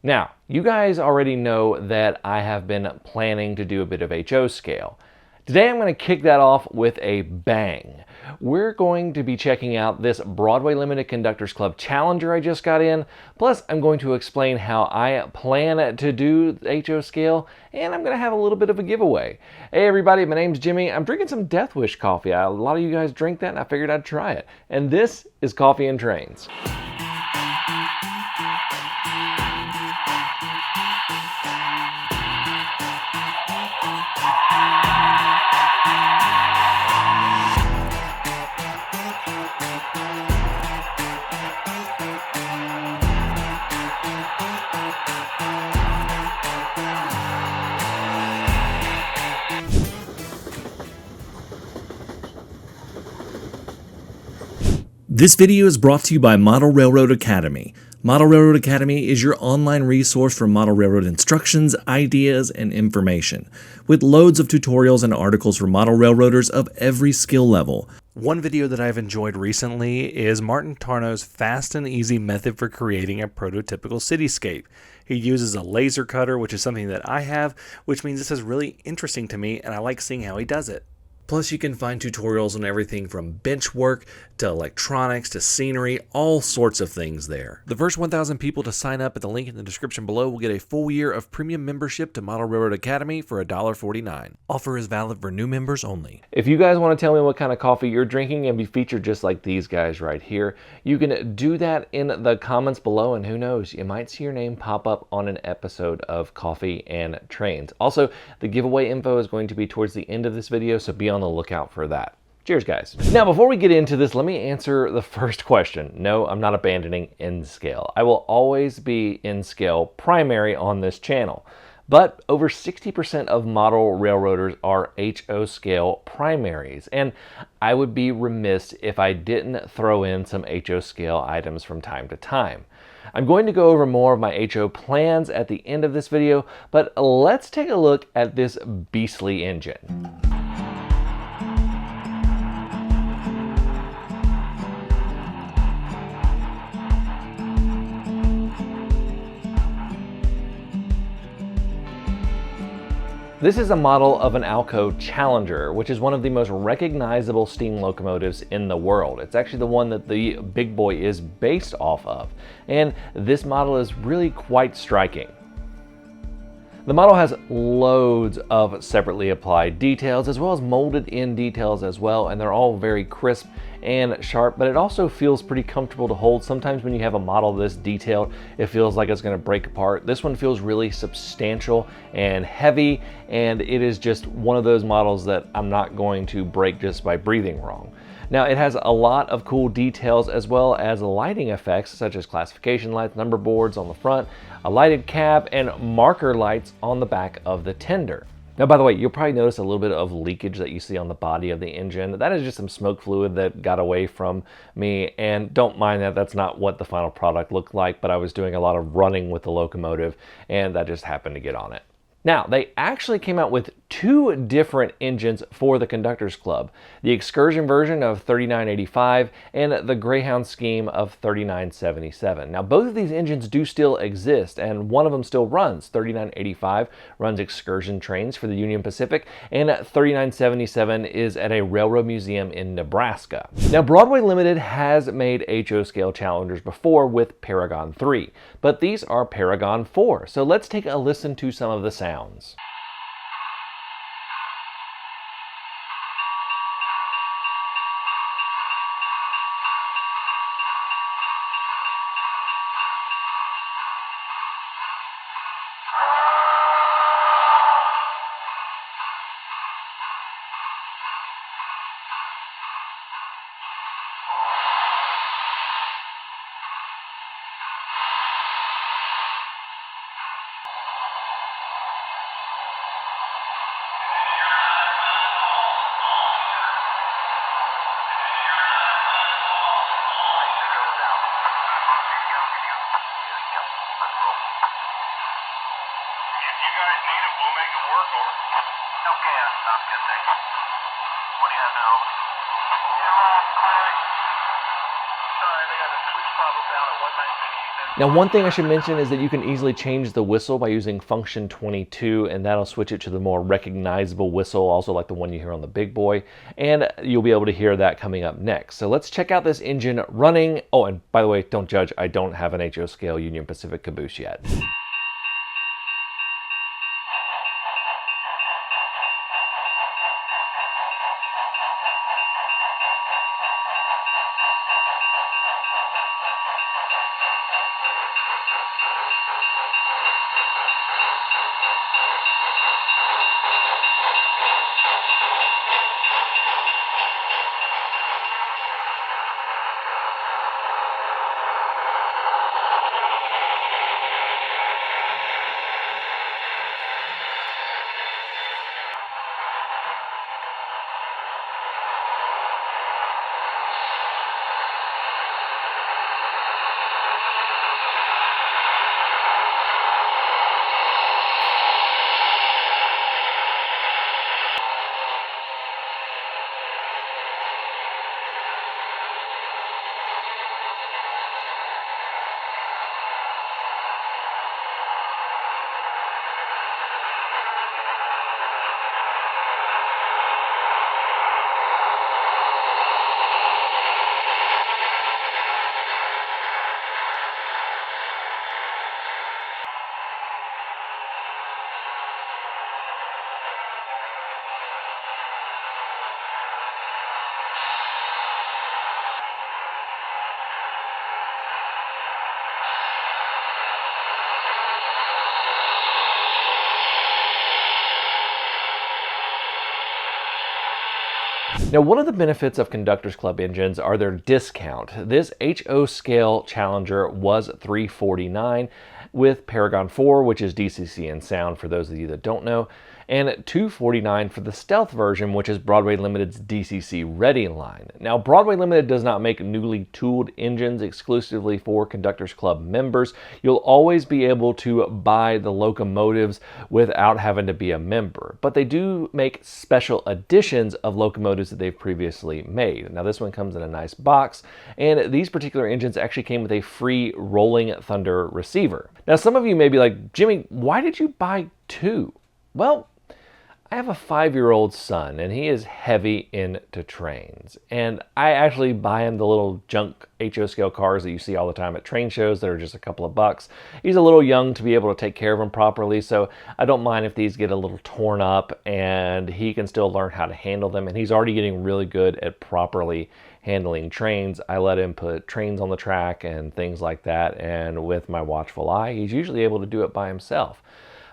Now, you guys already know that I have been planning to do a bit of HO scale. Today I'm going to kick that off with a bang. We're going to be checking out this Broadway Limited Conductors Club Challenger I just got in, plus I'm going to explain how I plan to do HO scale, and I'm going to have a little bit of a giveaway. Hey everybody, my name's Jimmy. I'm drinking some Death Wish coffee. A lot of you guys drink that and I figured I'd try it. And this is Coffee and Trains. This video is brought to you by Model Railroad Academy. Model Railroad Academy is your online resource for model railroad instructions, ideas, and information, with loads of tutorials and articles for model railroaders of every skill level. One video that I've enjoyed recently is Martin Tarnow's fast and easy method for creating a prototypical cityscape. He uses a laser cutter, which is something that I have, which means this is really interesting to me and I like seeing how he does it. Plus, you can find tutorials on everything from bench work to electronics to scenery, all sorts of things there. The first 1,000 people to sign up at the link in the description below will get a full year of premium membership to Model Railroad Academy for $1.49. Offer is valid for new members only. If you guys want to tell me what kind of coffee you're drinking and be featured just like these guys right here, you can do that in the comments below, and who knows, you might see your name pop up on an episode of Coffee and Trains. Also, the giveaway info is going to be towards the end of this video, so be on the lookout for that. Cheers, guys. Now, before we get into this, let me answer the first question. No, I'm not abandoning N-Scale. I will always be N-Scale primary on this channel. But over 60% of model railroaders are HO scale primaries, and I would be remiss if I didn't throw in some HO scale items from time to time. I'm going to go over more of my HO plans at the end of this video, but let's take a look at this beastly engine. This is a model of an Alco Challenger, which is one of the most recognizable steam locomotives in the world. It's actually the one that the big boy is based off of. And this model is really quite striking. The model has loads of separately applied details as well as molded in details as well, and they're all very crisp and sharp, but it also feels pretty comfortable to hold. Sometimes when you have a model this detailed, it feels like it's going to break apart. This one feels really substantial and heavy, and it is just one of those models that I'm not going to break just by breathing wrong. Now, it has a lot of cool details as well as lighting effects such as classification lights, number boards on the front, a lighted cab, and marker lights on the back of the tender. Now, by the way, you'll probably notice a little bit of leakage that you see on the body of the engine. That is just some smoke fluid that got away from me, and don't mind that. That's not what the final product looked like, but I was doing a lot of running with the locomotive, and that just happened to get on it. Now, they actually came out with two different engines for the Conductors Club, the Excursion version of 3985 and the Greyhound scheme of 3977. Now, both of these engines do still exist, and one of them still runs. 3985 runs excursion trains for the Union Pacific, and 3977 is at a railroad museum in Nebraska. Now, Broadway Limited has made HO scale Challengers before with Paragon 3, but these are Paragon 4, so let's take a listen to some of the sounds. Okay, sounds good, thanks. What do you have now? Yeah, clear. Sorry, they got a switch problem down at 119. Now, one thing I should mention is that you can easily change the whistle by using function 22, and that'll switch it to the more recognizable whistle, also like the one you hear on the big boy, and you'll be able to hear that coming up next. So let's check out this engine running. Oh, and by the way, don't judge, I don't have an HO scale Union Pacific caboose yet. Now, one of the benefits of Conductors Club engines are their discount. This HO scale Challenger was $349 with Paragon 4, which is DCC and sound for those of you that don't know, and $249 for the Stealth version, which is Broadway Limited's DCC Ready line. Now, Broadway Limited does not make newly tooled engines exclusively for Conductors Club members. You'll always be able to buy the locomotives without having to be a member, but they do make special editions of locomotives that they've previously made. Now, this one comes in a nice box, and these particular engines actually came with a free Rolling Thunder receiver. Now, some of you may be like, Jimmy, why did you buy two? Well, I have a 5-year-old son, and he is heavy into trains. And I actually buy him the little junk HO scale cars that you see all the time at train shows that are just a couple of bucks. He's a little young to be able to take care of them properly, so I don't mind if these get a little torn up, and he can still learn how to handle them. And he's already getting really good at properly handling trains. I let him put trains on the track and things like that, and with my watchful eye, he's usually able to do it by himself.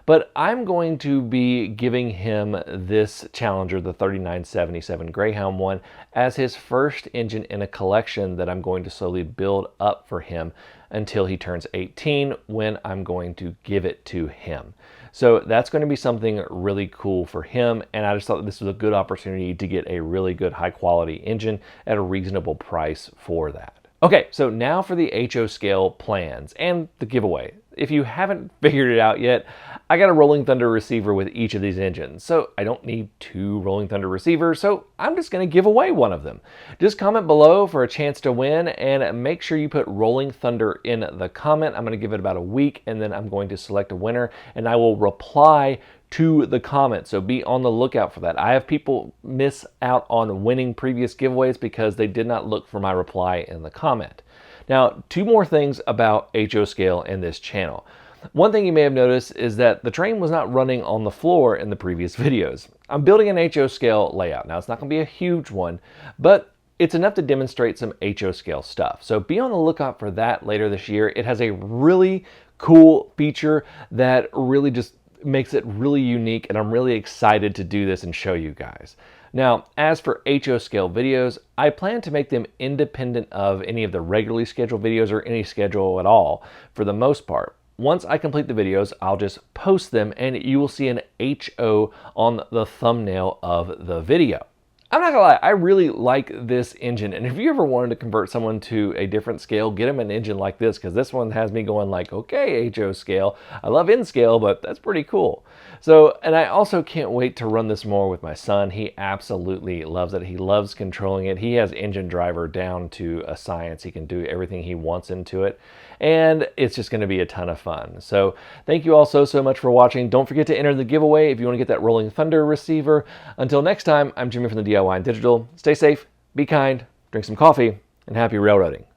But I'm going to be giving him this Challenger, the 3977 Greyhound one, as his first engine in a collection that I'm going to slowly build up for him until he turns 18, when I'm going to give it to him. So that's going to be something really cool for him, and I just thought this was a good opportunity to get a really good high quality engine at a reasonable price for that. Okay, so now for the HO scale plans and the giveaway. If you haven't figured it out yet, I got a Rolling Thunder receiver with each of these engines. So I don't need 2 Rolling Thunder receivers, so I'm just gonna give away one of them. Just comment below for a chance to win, and make sure you put Rolling Thunder in the comment. I'm gonna give it about a week, and then I'm going to select a winner, and I will reply to the comment, so be on the lookout for that. I have people miss out on winning previous giveaways because they did not look for my reply in the comment. Now, 2 more things about HO scale in this channel. One thing you may have noticed is that the train was not running on the floor in the previous videos. I'm building an HO scale layout. Now, it's not going to be a huge one, but it's enough to demonstrate some HO scale stuff. So be on the lookout for that later this year. It has a really cool feature that really just makes it really unique, and I'm really excited to do this and show you guys. Now, as for HO scale videos, I plan to make them independent of any of the regularly scheduled videos or any schedule at all for the most part. Once I complete the videos, I'll just post them, and you will see an HO on the thumbnail of the video. I'm not gonna lie, I really like this engine, and if you ever wanted to convert someone to a different scale, get them an engine like this, because this one has me going like, okay, HO scale. I love N scale, but that's pretty cool. So, and I also can't wait to run this more with my son. He absolutely loves it. He loves controlling it. He has engine driver down to a science. He can do everything he wants into it. and it's just going to be a ton of fun. So thank you all so much for watching. Don't forget to enter the giveaway if you want to get that Rolling Thunder receiver. Until next time, I'm Jimmy from the DIY and Digital. Stay safe, be kind, drink some coffee, and happy railroading.